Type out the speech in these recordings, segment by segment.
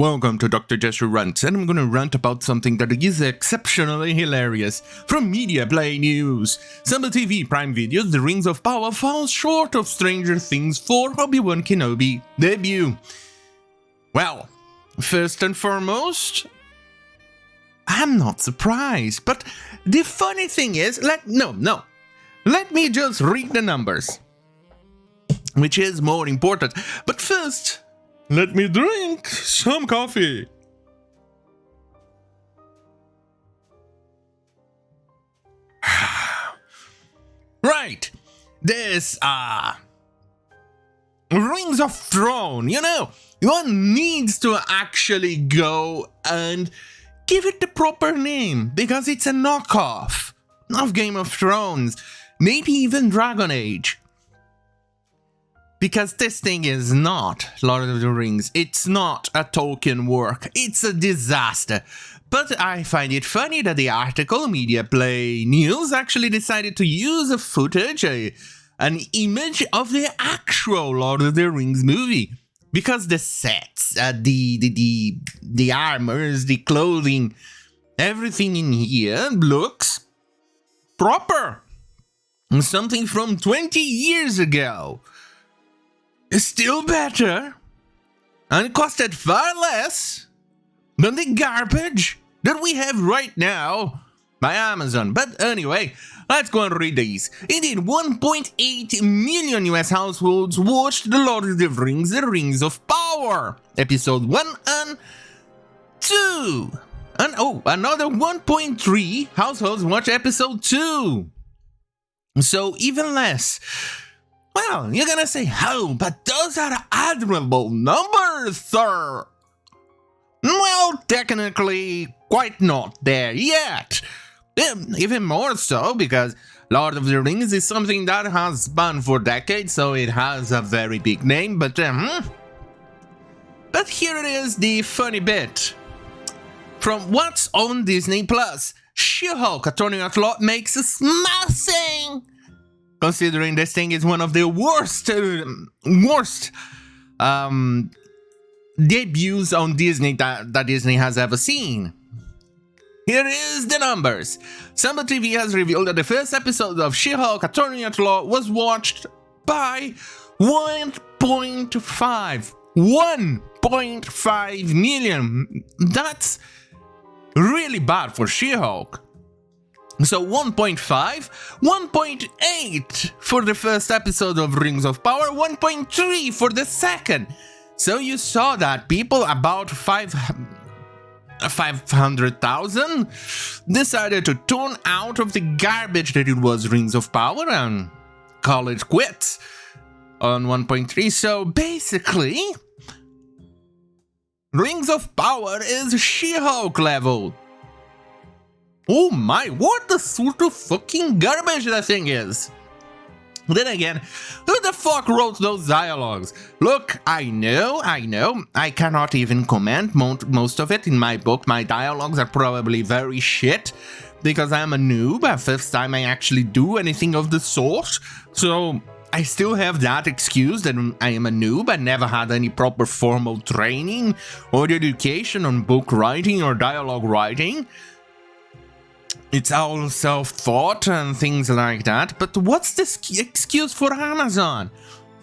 Welcome to Dr. Jester Rants, and I'm gonna rant about something that is exceptionally hilarious. From Media Play News, Samba TV Prime Video's The Rings of Power falls short of Stranger Things 4 Obi-Wan Kenobi debut. Well, first and foremost, I'm not surprised, but the funny thing is, let me just read the numbers, which is more important. But first, let me drink some coffee. Right, this Rings of Throne, one needs to actually go and give it the proper name, because it's a knockoff of Game of Thrones, maybe even Dragon Age. Because this thing is not Lord of the Rings, it's not a Tolkien work, it's a disaster. But I find it funny that the article, Media Play News, actually decided to use a footage, an image of the actual Lord of the Rings movie. Because the sets, the armors, the clothing, everything in here looks proper. Something from 20 years ago. Still better, and costed far less than the garbage that we have right now by Amazon. But anyway, let's go and read these. Indeed, 1.8 million US households watched The Lord of the Rings, The Rings of Power, episode 1 and 2. And another 1.3 households watched episode 2. So even less. Well, you're gonna say, oh, but those are admirable numbers, sir. Well, technically, quite not there yet. Even more so, because Lord of the Rings is something that has spanned for decades, so it has a very big name, but here it is, the funny bit. From what's on Disney Plus, She-Hulk, Attorney at Law, makes a smashing, considering this thing is one of the worst debuts on Disney that Disney has ever seen. Here is the numbers. Samba TV has revealed that the first episode of She-Hulk, Attorney at Law was watched by 1.5 million. That's really bad for She-Hulk. So 1.5, 1.8 for the first episode of Rings of Power, 1.3 for the second. So you saw that people, about 500,000, decided to tune out of the garbage that it was Rings of Power and call it quits on 1.3. So basically, Rings of Power is She-Hulk level. Oh my, what the sort of fucking garbage that thing is. Then again, who the fuck wrote those dialogues? Look, I know, I cannot even comment most of it in my book. My dialogues are probably very shit, because I'm a noob, first time I actually do anything of the sort. So I still have that excuse that I am a noob. I never had any proper formal training or education on book writing or dialogue writing. It's all self-taught and things like that, but what's the excuse for Amazon?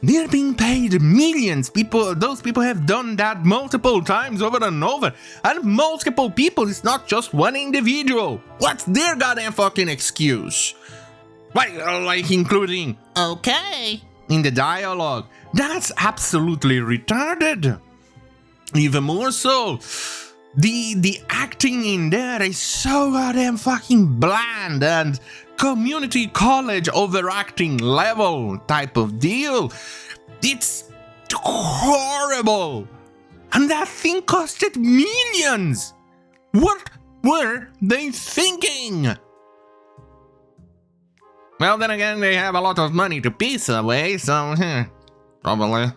They're being paid millions. Those people have done that multiple times over and over. And multiple people, it's not just one individual. What's their goddamn fucking excuse? Like including, okay, in the dialogue. That's absolutely retarded. Even more so, the acting in there is so goddamn fucking bland and community college overacting level type of deal. It's horrible. And that thing costed millions. What were they thinking? Well, then again, they have a lot of money to piece away, so probably.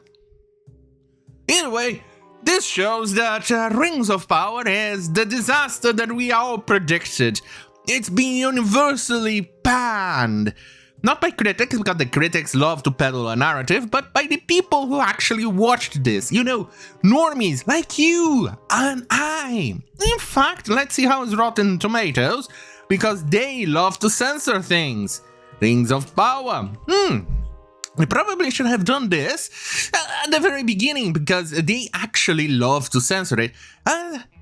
Either way, this shows that Rings of Power is the disaster that we all predicted. It's been universally panned. Not by critics, because the critics love to peddle a narrative, but by the people who actually watched this. You know, normies like you and I. In fact, let's see how it's Rotten Tomatoes, because they love to censor things. Rings of power. We probably should have done this at the very beginning, because they actually love to censor it.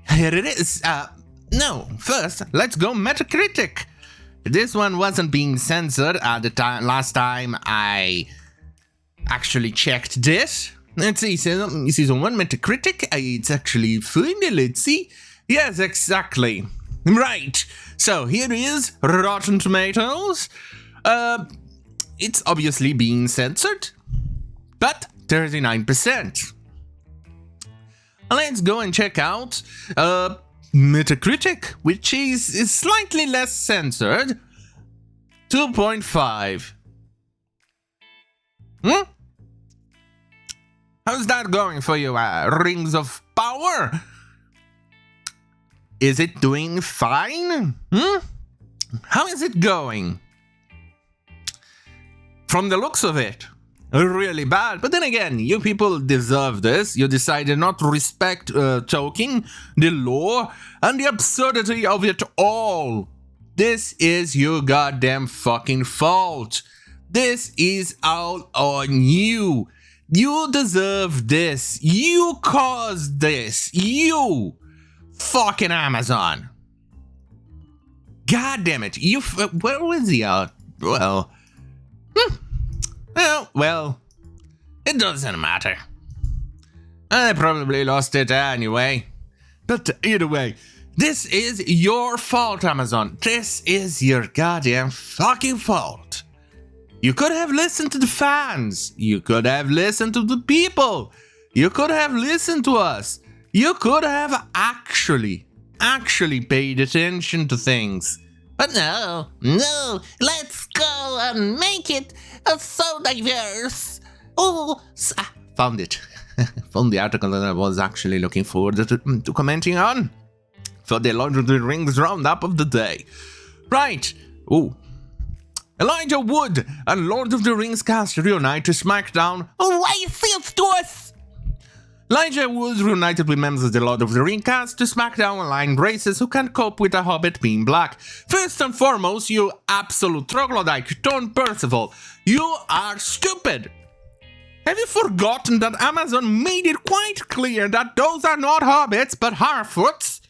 Here it is. No, first, let's go Metacritic. This one wasn't being censored at the last time I actually checked this. Let's see, season 1 Metacritic, it's actually fine, let's see. Yes, exactly. Right, so here is Rotten Tomatoes. It's obviously being censored, but 39%. Let's go and check out Metacritic, which is slightly less censored. 2.5. How's that going for you, Rings of Power? Is it doing fine? How is it going? From the looks of it, really bad. But then again, you people deserve this. You decided not to respect Tolkien, the lore, and the absurdity of it all. This is your goddamn fucking fault. This is all on you. You deserve this. You caused this. You fucking Amazon. God damn it. You where was he out? Well, well, it doesn't matter. I probably lost it anyway. But either way, this is your fault, Amazon. This is your goddamn fucking fault. You could have listened to the fans. You could have listened to the people. You could have listened to us. You could have actually paid attention to things. But no, let's go and make it so diverse. Oh, found it. Found the article that I was actually looking forward to commenting on for the Lord of the Rings roundup of the day. Right. Ooh. Elijah Wood and Lord of the Rings cast reunite to SmackDown. Why is this to us? Elijah Wood reunited with members of the Lord of the Rings cast to SmackDown aligned races who can't cope with a hobbit being black. First and foremost, you absolute troglodyte, Tom Percival. You are stupid. Have you forgotten that Amazon made it quite clear that those are not hobbits but Harfoots?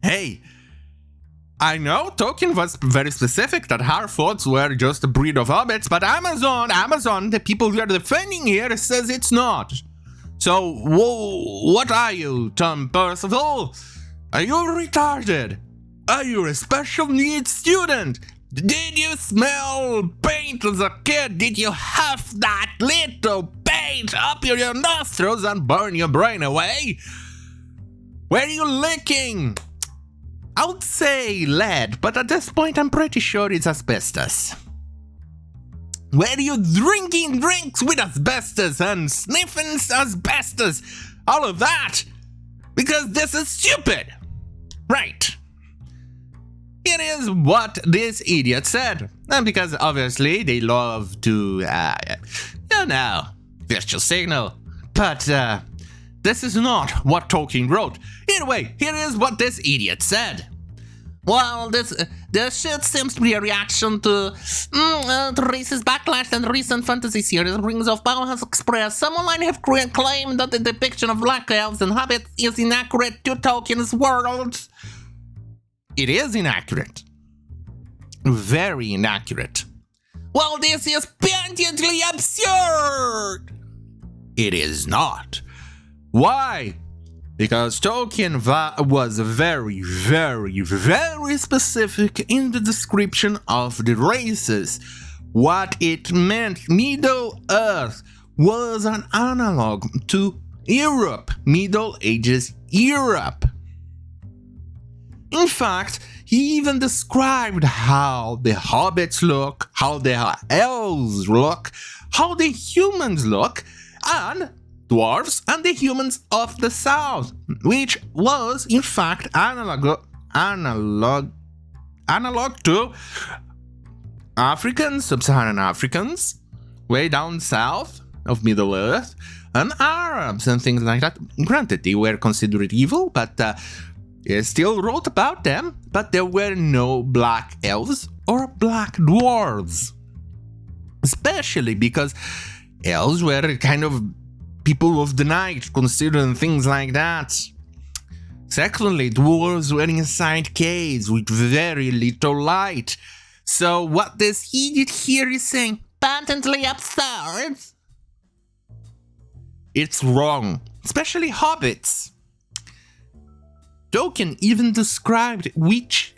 Hey, I know Tolkien was very specific that Harfoots were just a breed of hobbits, but Amazon, the people we are defending here, says it's not. So, what are you, Tom Percival? Are you retarded? Are you a special needs student? Did you smell paint as a kid? Did you huff that little paint up your nostrils and burn your brain away? Were you licking? I would say lead, but at this point I'm pretty sure it's asbestos. Were you drinking drinks with asbestos and sniffing asbestos? All of that? Because this is stupid! Right. Here is what this idiot said. And because obviously they love to, virtual signal. But, this is not what Tolkien wrote. Anyway, here is what this idiot said. Well, this shit seems to be a reaction to racist backlash and recent fantasy series Rings of Power has expressed. Some online have claimed that the depiction of black elves and hobbits is inaccurate to Tolkien's world. It is inaccurate. Very inaccurate. Well, this is patently absurd. It is not. Why? Because Tolkien was very, very, very specific in the description of the races. What it meant, Middle Earth was an analog to Europe, Middle Ages Europe. In fact, he even described how the hobbits look, how the elves look, how the humans look, and dwarves and the humans of the south, which was in fact analog to Africans, sub-Saharan Africans, way down south of Middle Earth, and Arabs and things like that. Granted, they were considered evil, but they still wrote about them. But there were no black elves or black dwarves. Especially because elves were kind of people of the night, considering things like that. Secondly, dwarves were inside caves with very little light. So what this idiot here is saying, patently absurd? It's wrong, especially hobbits. Tolkien even described which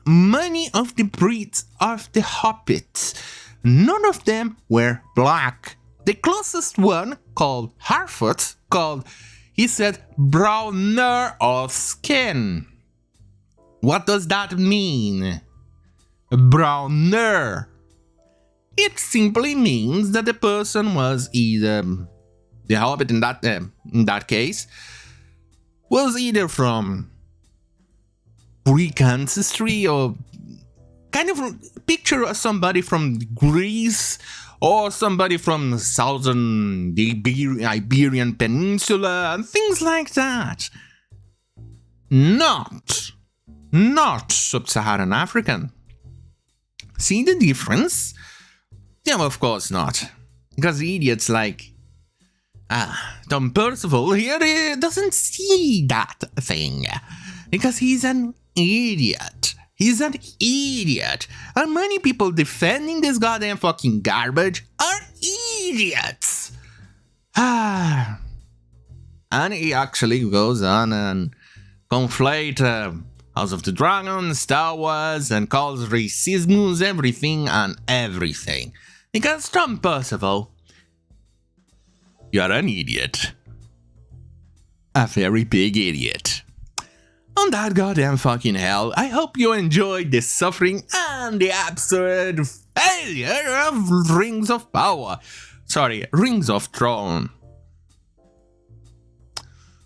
many of the breeds of the hobbits, none of them were black. The closest one, called Harfoot, he said, browner of skin. What does that mean? Browner. It simply means that the person was either, the hobbit in that case, was either from Greek ancestry or kind of picture somebody from Greece or somebody from the southern Iberian Peninsula and things like that. Not sub-Saharan African. See the difference? Yeah, of course not. Because idiots like Tom Percival here doesn't see that thing. Because he's an idiot. He's an idiot. And many people defending this goddamn fucking garbage are idiots. And he actually goes on and conflate House of the Dragon, Star Wars, and calls racism everything and everything. Because Tom Percival, you're an idiot. A very big idiot. On that goddamn fucking hell, I hope you enjoyed the suffering and the absurd failure of Rings of Power. Sorry, Rings of Throne.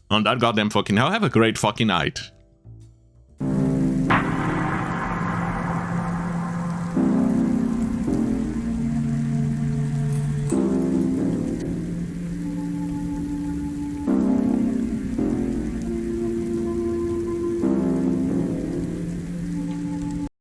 On that goddamn fucking hell, have a great fucking night.